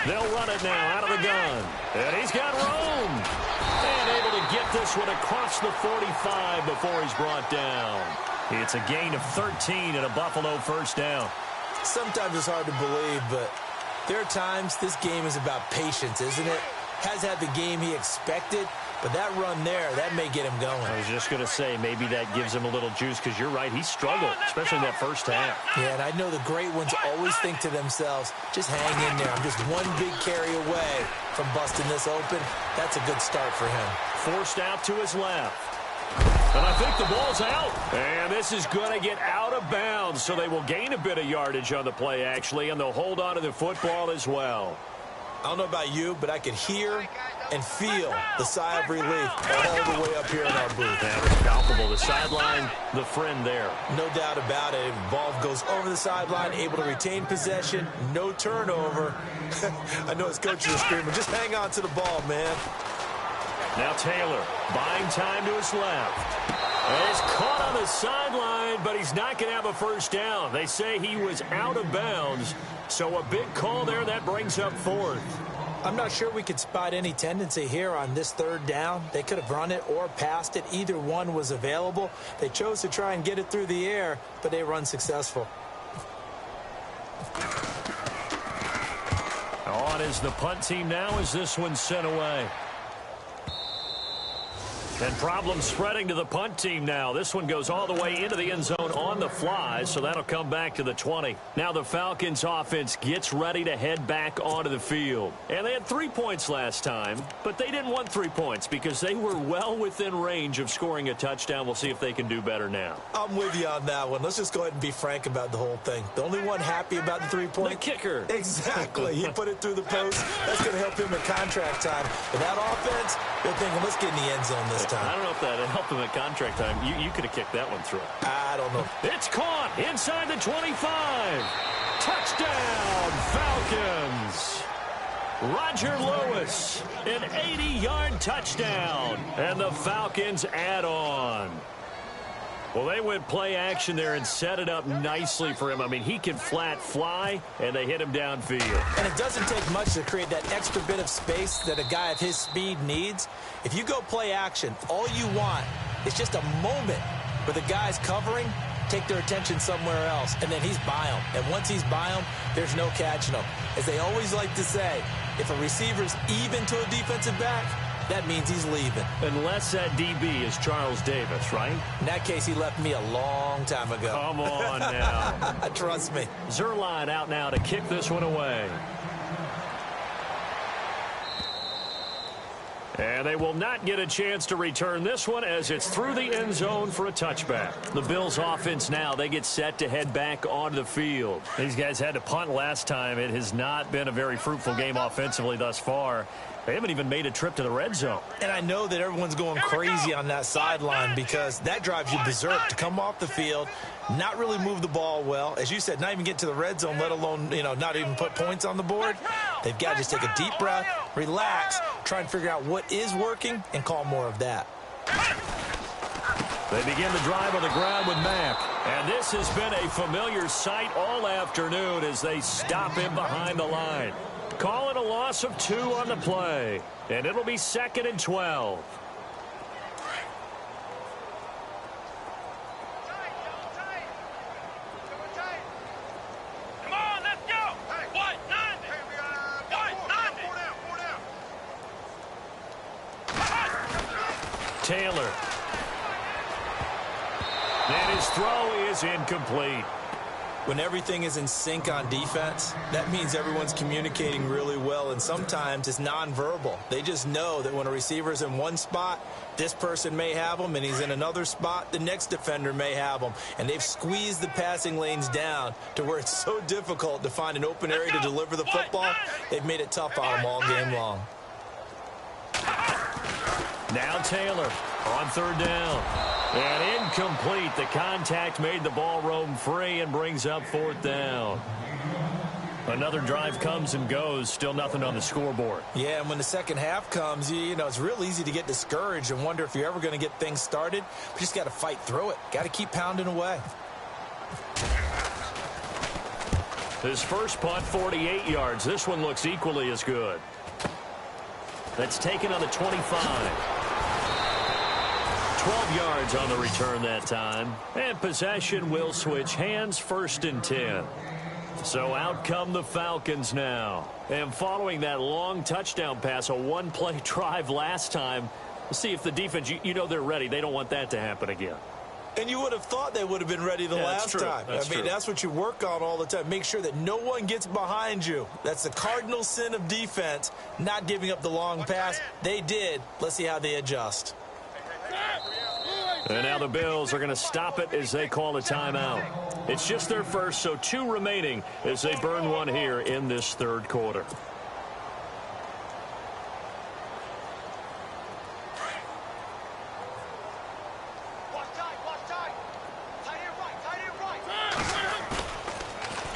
They'll run it now out of the gun. And he's got room. And able to get this one across the 45 before he's brought down. It's a gain of 13 and a Buffalo first down. Sometimes it's hard to believe, but there are times this game is about patience, isn't it? Has had the game he expected, but that run there, that may get him going. I was just going to say, maybe that gives him a little juice, because you're right, he struggled, especially in that first half. Yeah, and I know the great ones always think to themselves, just hang in there. I'm just one big carry away from busting this open. That's a good start for him. Forced out to his left. And I think the ball's out. And this is going to get out of bounds, so they will gain a bit of yardage on the play, actually, and they'll hold on to the football as well. I don't know about you, but I could hear and feel the sigh of relief all the way up here in our booth. That was palpable. The sideline, the friend there. No doubt about it. The ball goes over the sideline, able to retain possession, no turnover. I know his coaches are screaming, just hang on to the ball, man. Now Taylor, buying time to his left. And he's caught on the sideline, but he's not going to have a first down. They say he was out of bounds, so a big call there. That brings up 4th. I'm not sure we could spot any tendency here on this 3rd down. They could have run it or passed it. Either one was available. They chose to try and get it through the air, but they were unsuccessful. On is the punt team now as this one's sent away. And problems spreading to the punt team now. This one goes all the way into the end zone on the fly, so that'll come back to the 20. Now the Falcons offense gets ready to head back onto the field. And they had 3 points last time, but they didn't want 3 points because they were well within range of scoring a touchdown. We'll see if they can do better now. I'm with you on that one. Let's just go ahead and be frank about the whole thing. The only one happy about the 3-point? The kicker. Exactly. He put it through the post. That's going to help him in contract time. But that offense, they're thinking, let's get in the end zone this time. I don't know if that helped him at contract time. You could have kicked that one through. I don't know. It's caught inside the 25. Touchdown, Falcons. Roger Lewis, an 80-yard touchdown. And the Falcons add on. Well, they went play action there and set it up nicely for him. I mean, he can flat fly, and they hit him downfield. And it doesn't take much to create that extra bit of space that a guy of his speed needs. If you go play action, all you want is just a moment where the guy's covering, take their attention somewhere else, and then he's by him. And once he's by him, there's no catching him. As they always like to say, If a receiver's even to a defensive back, that means he's leaving. Unless that DB is Charles Davis, right? In that case, he left me a long time ago. Come on now. Trust me. Zuerlein out now to kick this one away. And they will not get a chance to return this one as it's through the end zone for a touchback. The Bills offense now, they get set to head back onto the field. These guys had to punt last time. It has not been a very fruitful game offensively thus far. They haven't even made a trip to the red zone. And I know that everyone's going crazy on that sideline because that drives you berserk to come off the field, not really move the ball well. As you said, not even get to the red zone, let alone, not even put points on the board. They've got to just take a deep breath, relax, try and figure out what is working, and call more of that. They begin the drive on the ground with Mack. And this has been a familiar sight all afternoon as they stop him behind the line. Call it a loss of 2 on the play. And it'll be 2nd and 12. Come on, let's go. What? 90. Taylor. And his throw is incomplete. When everything is in sync on defense, that means everyone's communicating really well, and sometimes it's nonverbal. They just know that when a receiver's in one spot, this person may have him, and he's in another spot, the next defender may have him. And they've squeezed the passing lanes down to where it's so difficult to find an open area to deliver the football. They've made it tough on them all game long. Now Taylor on 3rd down. And incomplete. The contact made the ball roam free and brings up 4th down. Another drive comes and goes. Still nothing on the scoreboard. Yeah, and when the second half comes, it's real easy to get discouraged and wonder if you're ever going to get things started. But you just got to fight through it. Got to keep pounding away. His first punt, 48 yards. This one looks equally as good. That's taken on the 25. 12 yards on the return that time. And possession will switch hands, 1st and 10. So out come the Falcons now. And following that long touchdown pass, a one-play drive last time, we'll see if the defense, they're ready. They don't want that to happen again. And you would have thought they would have been ready the last time. That's what you work on all the time. Make sure that no one gets behind you. That's the cardinal sin of defense, not giving up the long pass. They did. Let's see how they adjust. And now the Bills are going to stop it as they call a timeout. It's just their first, so 2 remaining as they burn one here in this 3rd quarter.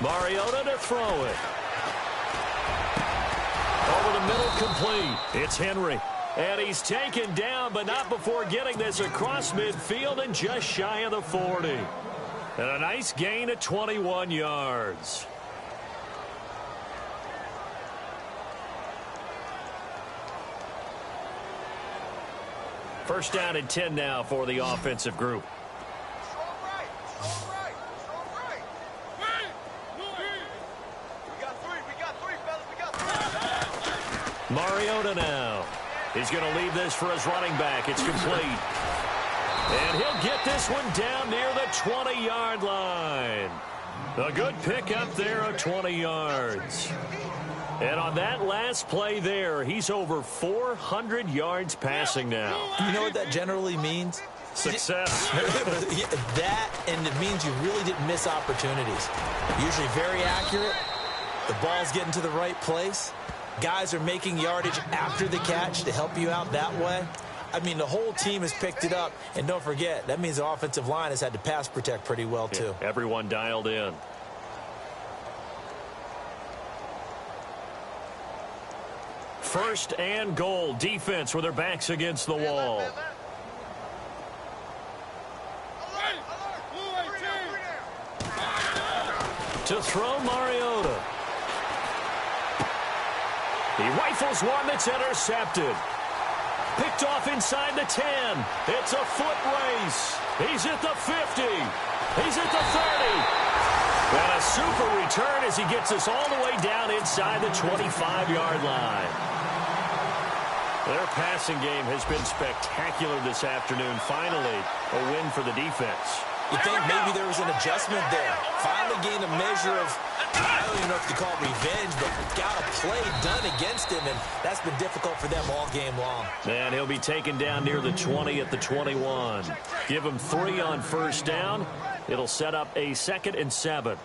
Mariota to throw it. Over the middle, complete. It's Henry. And he's taken down, but not before getting this across midfield and just shy of the 40. And a nice gain of 21 yards. First down and 10 now for the offensive group. Mariota now. He's going to leave this for his running back. It's complete. And he'll get this one down near the 20-yard line. A good pickup there of 20 yards. And on that last play there, he's over 400 yards passing now. You know what that generally means? Success. That, and it means you really didn't miss opportunities. Usually very accurate. The ball's getting to the right place. Guys are making yardage after the catch to help you out that way. The whole team has picked it up. And don't forget, that means the offensive line has had to pass protect pretty well, too. Yeah, everyone dialed in. First and goal. Defense with their backs against the wall. To throw, Mariota. He rifles one that's intercepted. Picked off inside the 10. It's a foot race. He's at the 50. He's at the 30. And a super return as he gets us all the way down inside the 25-yard line. Their passing game has been spectacular this afternoon. Finally, a win for the defense. You think maybe there was an adjustment there. Finally gained a measure of, I don't even know if you call it revenge, but got a play done against him, and that's been difficult for them all game long. And he'll be taken down near the 20 at the 21. Give him 3 on first down. It'll set up a 2nd and 7.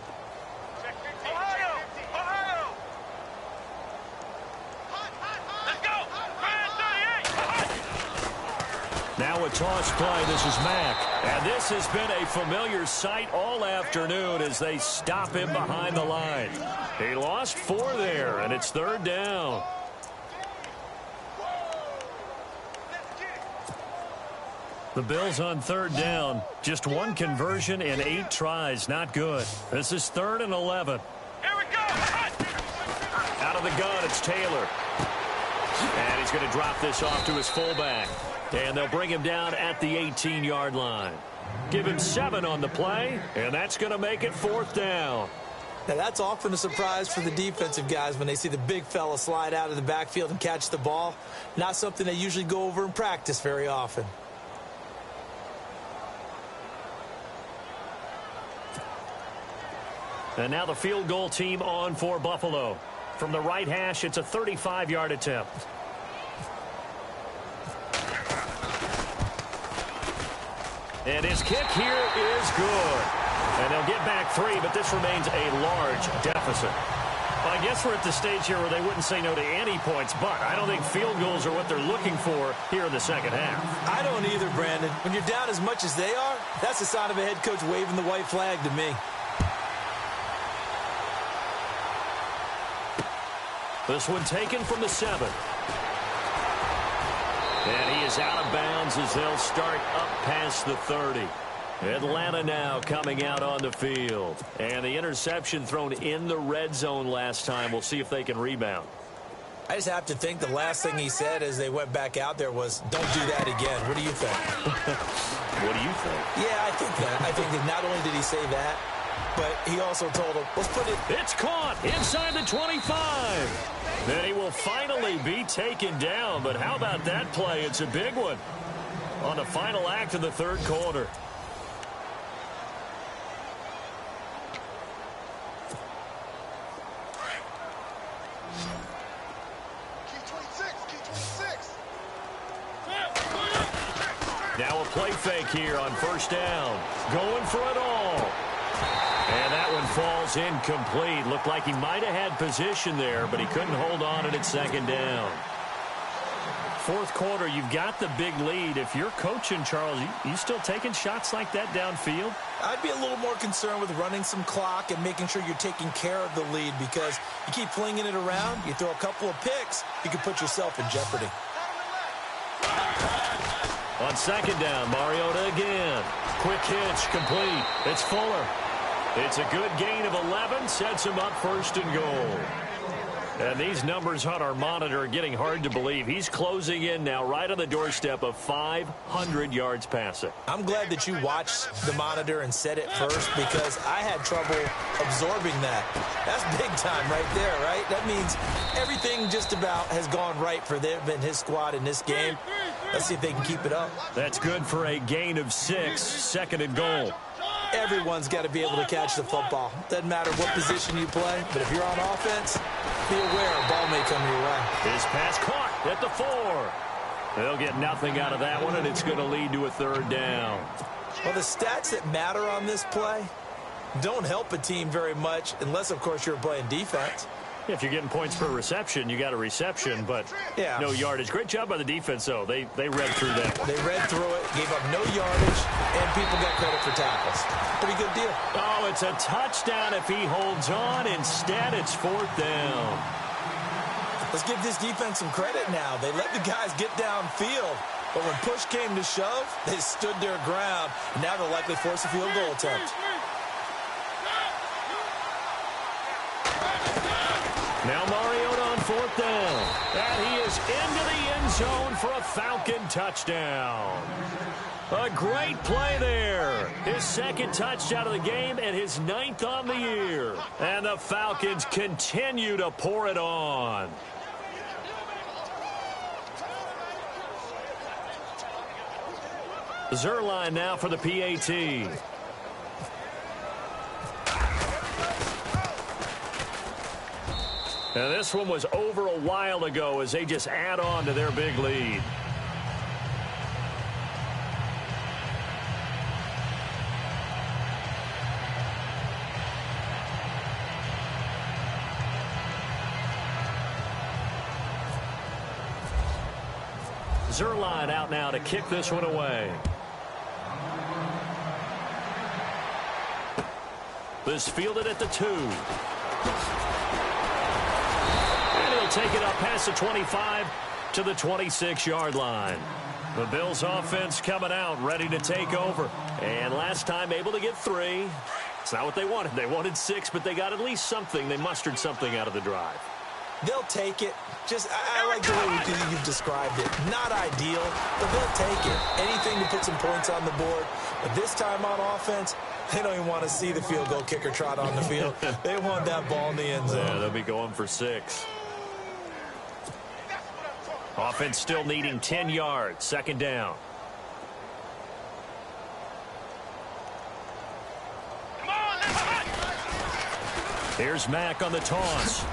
Now a toss play. This is Mack. And this has been a familiar sight all afternoon as they stop him behind the line. He lost 4 there, and it's 3rd down. The Bills on 3rd down. Just 1 conversion in 8 tries. Not good. This is 3rd and 11. Here we go. Out of the gun, it's Taylor. And he's going to drop this off to his fullback. And they'll bring him down at the 18-yard line. Give him 7 on the play, and that's going to make it 4th down. Now, that's often a surprise for the defensive guys when they see the big fella slide out of the backfield and catch the ball. Not something they usually go over in practice very often. And now the field goal team on for Buffalo. From the right hash, it's a 35-yard attempt. And his kick here is good. And they'll get back 3, but this remains a large deficit. Well, I guess we're at the stage here where they wouldn't say no to any points, but I don't think field goals are what they're looking for here in the second half. I don't either, Brandon. When you're down as much as they are, that's a sign of a head coach waving the white flag to me. This one taken from the 7. And he is out of bounds as they'll start up past the 30. Atlanta now coming out on the field. And the interception thrown in the red zone last time. We'll see if they can rebound. I just have to think the last thing he said as they went back out there was, don't do that again. What do you think? What do you think? Yeah, I think that. I think that not only did he say that, but he also told him, let's put it. It's caught inside the 25. Then he will finally be taken down. But how about that play? It's a big one on the final act of the 3rd quarter. Now a play fake here on first down. Going for it all. And that one falls incomplete. Looked like he might have had position there, but he couldn't hold on at its 2nd down. 4th quarter, you've got the big lead. If you're coaching, Charles, you still taking shots like that downfield? I'd be a little more concerned with running some clock and making sure you're taking care of the lead, because you keep flinging it around, you throw a couple of picks, you can put yourself in jeopardy. On 2nd down, Mariota again. Quick hitch, complete. It's Fuller. It's a good gain of 11, sets him up 1st and goal. And these numbers on our monitor are getting hard to believe. He's closing in now right on the doorstep of 500 yards passing. I'm glad that you watched the monitor and said it first, because I had trouble absorbing that. That's big time right there, right? That means everything just about has gone right for them and his squad in this game. Let's see if they can keep it up. That's good for a gain of 6, 2nd and goal. Everyone's got to be able to catch the football. Doesn't matter what position you play, but if you're on offense, be aware a ball may come your way. His pass caught at the 4. They'll get nothing out of that one, and it's going to lead to a 3rd down. Well, the stats that matter on this play don't help a team very much unless, of course, you're playing defense. If you're getting points per reception, you got a reception, but no yardage. Great job by the defense, though. They read through that. They read through it, gave up no yardage, and people got credit for tackles. Pretty good deal. Oh, it's a touchdown if he holds on. Instead, it's 4th down. Let's give this defense some credit now. They let the guys get downfield, but when push came to shove, they stood their ground. Now they'll likely force a field goal attempt. Now Mariota on 4th down. And he is into the end zone for a Falcon touchdown. A great play there. His second touchdown of the game and his 9th on the year. And the Falcons continue to pour it on. Zerline now for the PAT. And this one was over a while ago as they just add on to their big lead. Zerline out now to kick this one away. This fielded at the 2. And he'll take it up past the 25 to the 26-yard line. The Bills offense coming out, ready to take over. And last time able to get 3. It's not what they wanted. They wanted 6, but they got at least something. They mustered something out of the drive. They'll take it. I like the way you've described it. Not ideal, but they'll take it. Anything to put some points on the board. But this time on offense, they don't even want to see the field goal kicker trot on the field. They want that ball in the end zone. Yeah, they'll be going for 6. Offense still needing 10 yards. Second down. Here's Mack on the toss.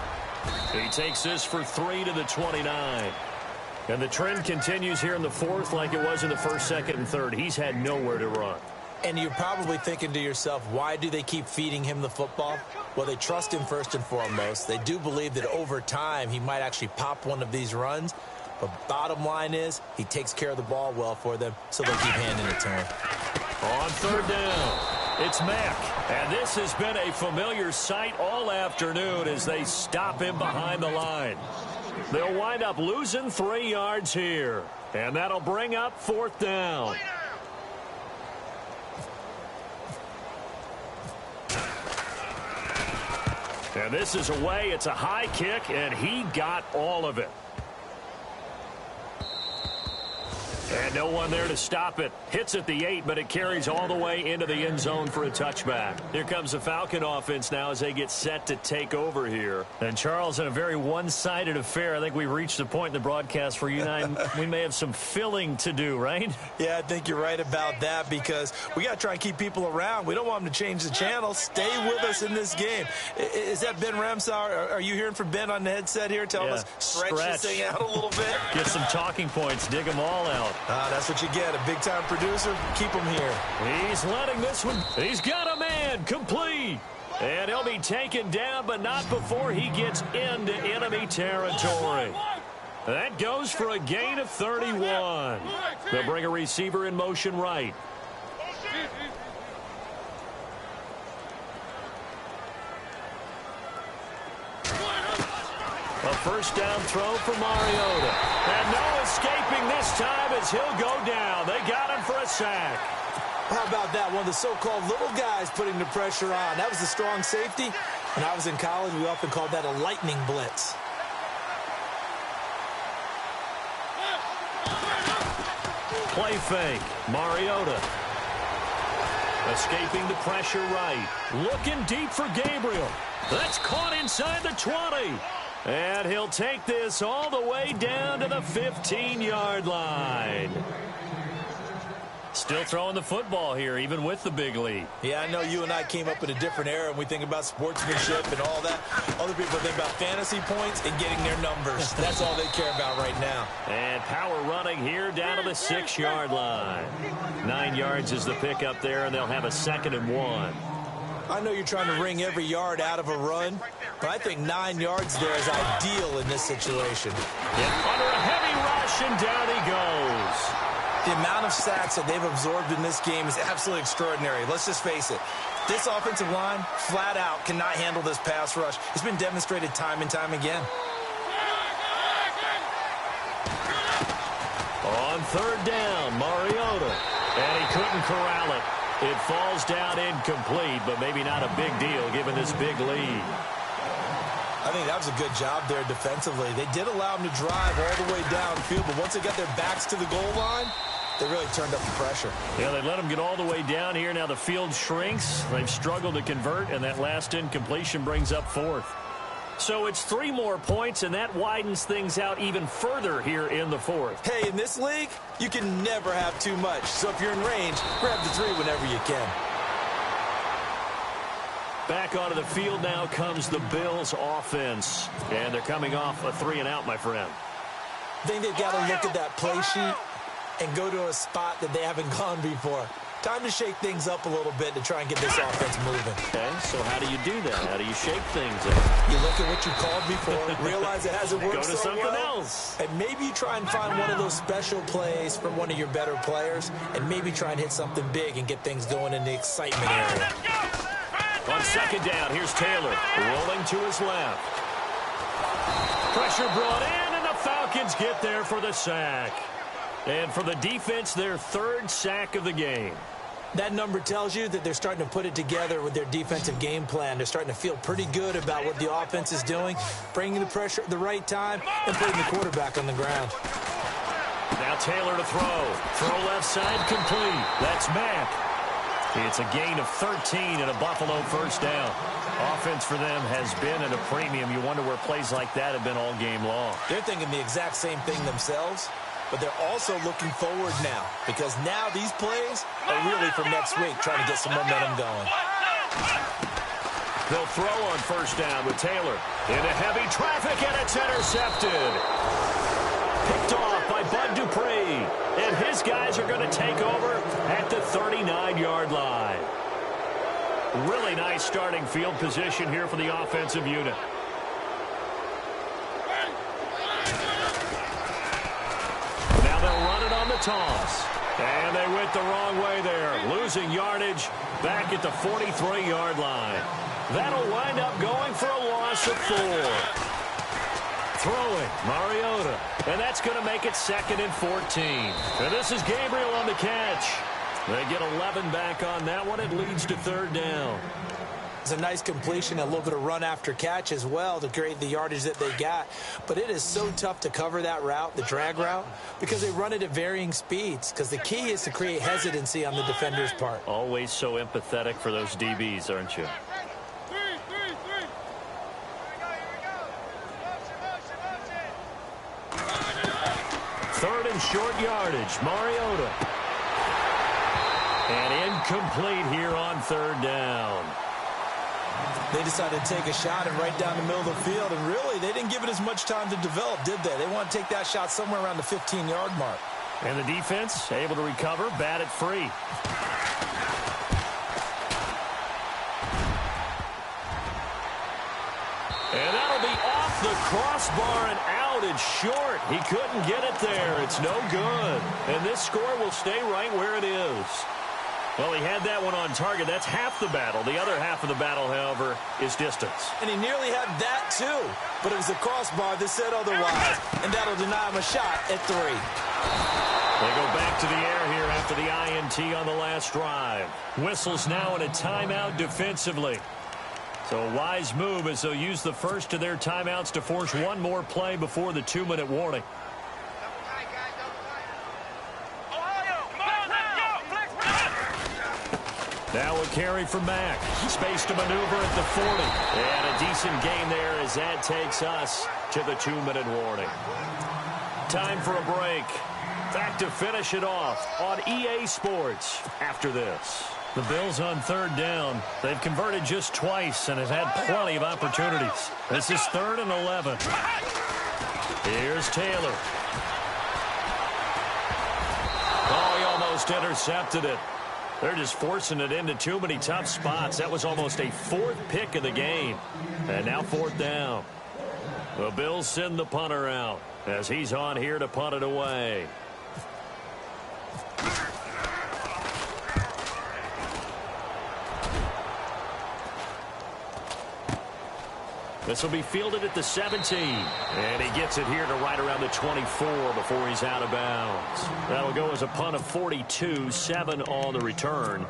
He takes this for 3 to the 29. And the trend continues here in the 4th like it was in the 1st, 2nd, and 3rd. He's had nowhere to run. And you're probably thinking to yourself, why do they keep feeding him the football? Well, they trust him first and foremost. They do believe that over time he might actually pop one of these runs. But bottom line is he takes care of the ball well for them, so they'll keep handing it to him. On 3rd down. It's Mack, and this has been a familiar sight all afternoon as they stop him behind the line. They'll wind up losing 3 yards here, and that'll bring up 4th down. And this is away. It's a high kick, and he got all of it. And no one there to stop it. Hits at the 8, but it carries all the way into the end zone for a touchback. Here comes the Falcon offense now as they get set to take over here. And, Charles, in a very one-sided affair, I think we've reached the point in the broadcast where you and I, we may have some filling to do, right? Yeah, I think you're right about that because we got to try and keep people around. We don't want them to change the channel. Stay with us in this game. Is that Ben Ramsauer? Are you hearing from Ben on the headset here telling us stretch this thing out a little bit? Get some talking points. Dig them all out. That's what you get. A big-time producer. Keep him here. He's letting this one. He's got a man complete. And he'll be taken down, but not before he gets into enemy territory. That goes for a gain of 31. They'll bring a receiver in motion right. A first down throw for Mariota. And no escaping this time as he'll go down. They got him for a sack. How about that? One of the so-called little guys putting the pressure on. That was the strong safety. When I was in college, we often called that a lightning blitz. Play fake. Mariota. Escaping the pressure right. Looking deep for Gabriel. That's caught inside the 20. And he'll take this all the way down to the 15-yard line. Still throwing the football here, even with the big lead. Yeah, I know you and I came up in a different era, and we think about sportsmanship and all that. Other people think about fantasy points and getting their numbers. That's all they care about right now. And power running here down to the 6-yard line. 9 yards is the pickup there, and they'll have a 2nd and 1. I know you're trying to wring every yard out of a run, but I think 9 yards there is ideal in this situation. Under a heavy rush, and down he goes. The amount of sacks that they've absorbed in this game is absolutely extraordinary. Let's just face it. This offensive line, flat out, cannot handle this pass rush. It's been demonstrated time and time again. On 3rd down, Mariota. And he couldn't corral it. It falls down incomplete, but maybe not a big deal given this big lead. I think that was a good job there defensively. They did allow them to drive all the way downfield, but once they got their backs to the goal line, They really turned up the pressure. Yeah, they let them get all the way down here. Now the field shrinks. They've struggled to convert, and that last incompletion brings up fourth. So it's 3 more points, and that widens things out even further here in the fourth. Hey, in this league, you can never have too much. So if you're in range, grab the 3 whenever you can. Back onto the field now comes the Bills offense. And they're coming off a 3-and-out, my friend. I think they've got to look at that play sheet and go to a spot that they haven't gone before. Time to shake things up a little bit to try and get this offense moving. Okay, so how do you do that? How do you shake things up? You look at what you called before, realize it hasn't worked Go to so something well, else. and maybe you try and find one of those special plays from one of your better players, and maybe try and hit something big and get things going in the excitement area. On second down, here's Taylor rolling to his left. Pressure brought in, and the Falcons get there for the sack. And for the defense, their 3rd sack of the game. That number tells you that they're starting to put it together with their defensive game plan. They're starting to feel pretty good about what the offense is doing, bringing the pressure at the right time, and putting the quarterback on the ground. Now Taylor to throw. Throw left side complete. That's Mack. It's a gain of 13 and a Buffalo first down. Offense for them has been at a premium. You wonder where plays like that have been all game long. They're thinking the exact same thing themselves, but they're also looking forward now, because now these plays are really for next week, trying to get some momentum going. They'll throw on first down with Taylor. Into heavy traffic, and it's intercepted. Picked off by Bud Dupree. And his guys are going to take over at the 39-yard line. Really nice starting field position here for the offensive unit. Now they'll run it on the toss. And they went the wrong way there. Losing yardage back at the 43-yard line. That'll wind up going for a loss of 4. Throwing, Mariota. And that's going to make it 2nd and 14. And this is Gabriel on the catch. They get 11 back on that one. It leads to 3rd down. It's a nice completion, a little bit of run after catch as well to create the yardage that they got. But it is so tough to cover that route, the drag route, because they run it at varying speeds. Because the key is to create hesitancy on the defender's part. Always so empathetic for those DBs, aren't you? 3rd and short yardage. Mariota. And incomplete here on 3rd down. They decided to take a shot and right down the middle of the field, and really, they didn't give it as much time to develop, did they? They want to take that shot somewhere around the 15-yard mark. And the defense able to recover, bat it free. And that'll be off the crossbar and out. It's short. He couldn't get it there. It's no good. And this score will stay right where it is. Well, he had that one on target. That's half the battle. The other half of the battle, however, is distance. And he nearly had that, too. But it was the crossbar that said otherwise, and that'll deny him a shot at 3. They go back to the air here after the INT on the last drive. Whistles now in a timeout defensively. So a wise move as they'll use the first of their timeouts to force one more play before the 2-minute warning. Now a carry from Mack. Space to maneuver at the 40. And a decent gain there as that takes us to the 2-minute warning. Time for a break. Back to finish it off on EA Sports after this. The Bills on 3rd down. They've converted just twice and have had plenty of opportunities. This is 3rd and 11. Here's Taylor. Oh, he almost intercepted it. They're just forcing it into too many tough spots. That was almost a 4th pick of the game. And now 4th down. The Bills send the punter out as he's on here to punt it away. This will be fielded at the 17. And he gets it here to right around the 24 before he's out of bounds. That'll go as a punt of 42, 7 on the return.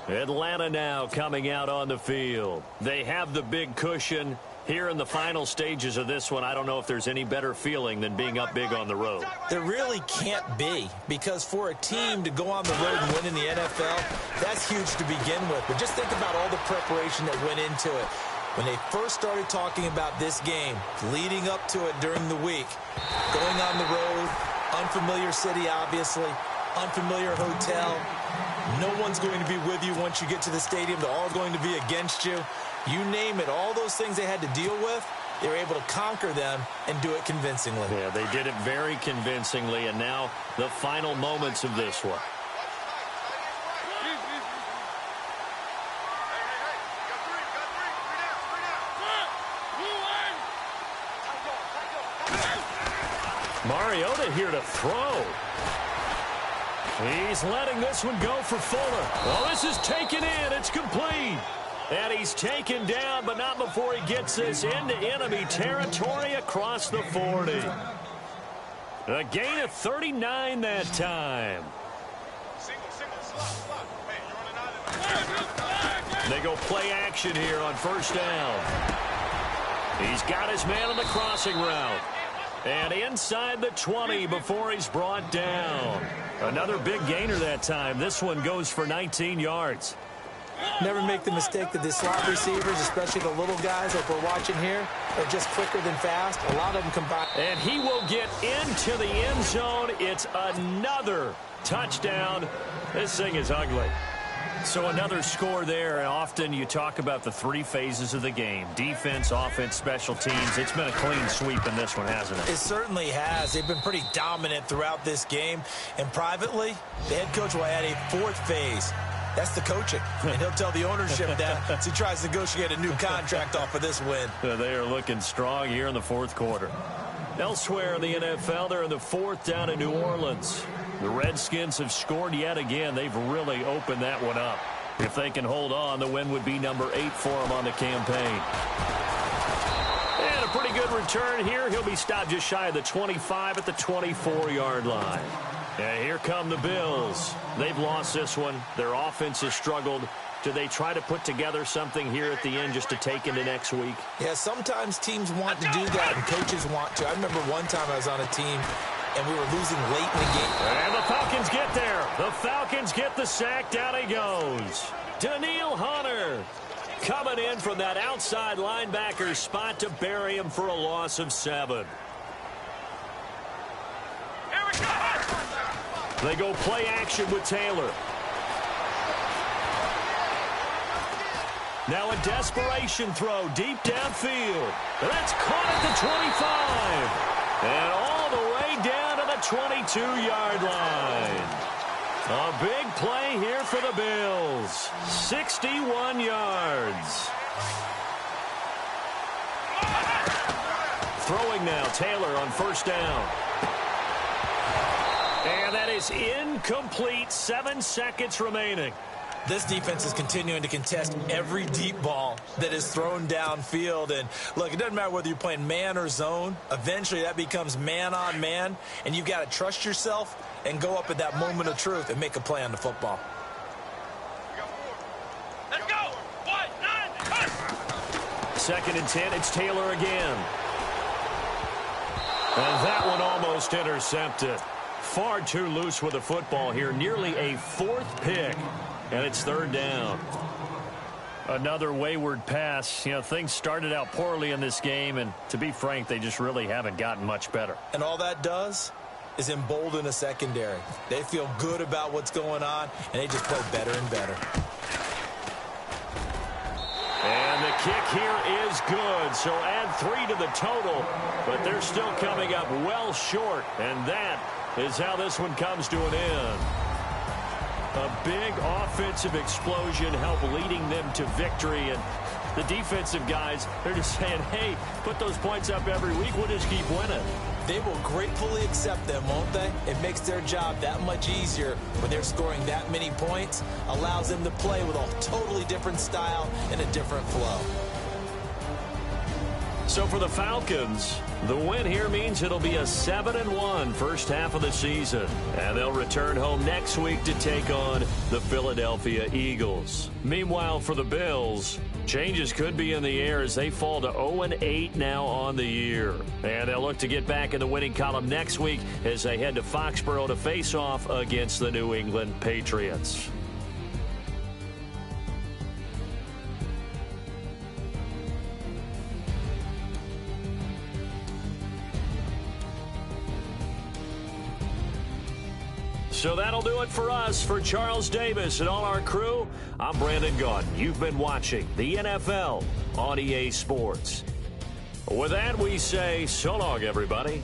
Atlanta now coming out on the field. They have the big cushion, Here in the final stages of this one, I don't know if there's any better feeling than being up big on the road. There really can't be, because for a team to go on the road and win in the NFL, that's huge to begin with. But just think about all the preparation that went into it. When they first started talking about this game, leading up to it during the week, going on the road, unfamiliar city, obviously, unfamiliar hotel. No one's going to be with you once you get to the stadium. They're all going to be against you. You name it, all those things they had to deal with, they were able to conquer them and do it convincingly. Yeah, they did it very convincingly, and now the final moments of this one. Mariota here to throw. He's letting this one go for Fuller. Well, this is taken in. It's complete. And he's taken down, but not before he gets this into enemy territory across the 40. A gain of 39 that time. They go play action here on first down. He's got his man on the crossing route. And inside the 20 before he's brought down. Another big gainer that time. This one goes for 19 yards. Never make the mistake that the slot receivers, especially the little guys like we're watching here, are just quicker than fast. A lot of them combine. And he will get into the end zone. It's another touchdown. This thing is ugly. So another score there, and often you talk about the three phases of the game. Defense, offense, special teams. It's been a clean sweep in this one, hasn't it? It certainly has. They've been pretty dominant throughout this game. And privately, the head coach will add a fourth phase. That's the coaching. And he'll tell the ownership that as he tries to negotiate a new contract off of this win. They are looking strong here in the fourth quarter. Elsewhere in the NFL, they're in the fourth down in New Orleans. The Redskins have scored yet again. They've really opened that one up. If they can hold on, the win would be number 8 for them on the campaign. And a pretty good return here. He'll be stopped just shy of the 25 at the 24-yard line. And here come the Bills. They've lost this one. Their offense has struggled. Do they try to put together something here at the end just to take into next week? Yeah, sometimes teams want to do that and coaches want to. I remember one time I was on a team and we were losing late in the game. And the Falcons get there. The Falcons get the sack. Down he goes. Daniil Hunter coming in from that outside linebacker spot to bury him for a loss of 7. They go play action with Taylor. Now a desperation throw deep downfield. That's caught at the 25. And all the way down to the 22-yard line. A big play here for the Bills. 61 yards. Throwing now, Taylor on first down. And that is incomplete. 7 seconds remaining. This defense is continuing to contest every deep ball that is thrown downfield. And, look, it doesn't matter whether you're playing man or zone. Eventually, that becomes man-on-man, and you've got to trust yourself and go up at that moment of truth and make a play on the football. Let's go. 1, 9, 2nd and 10. It's Taylor again. And that one almost intercepted. Far too loose with the football here. Nearly a 4th pick. And it's 3rd down. Another wayward pass. You know, things started out poorly in this game, and to be frank, they just really haven't gotten much better. And all that does is embolden a secondary. They feel good about what's going on, and they just play better and better. And the kick here is good, so add 3 to the total, but they're still coming up well short, and that is how this one comes to an end. A big offensive explosion helped leading them to victory, and the defensive guys, they're just saying, hey, put those points up every week, we'll just keep winning. They will gratefully accept them, won't they? It makes their job that much easier when they're scoring that many points, allows them to play with a totally different style and a different flow. So for the Falcons, the win here means it'll be a 7-1 first half of the season. And they'll return home next week to take on the Philadelphia Eagles. Meanwhile, for the Bills, changes could be in the air as they fall to 0-8 now on the year. And they'll look to get back in the winning column next week as they head to Foxborough to face off against the New England Patriots. So that'll do it for us. For Charles Davis and all our crew, I'm Brandon Gaudin. You've been watching the NFL on EA Sports. With that, we say so long, everybody.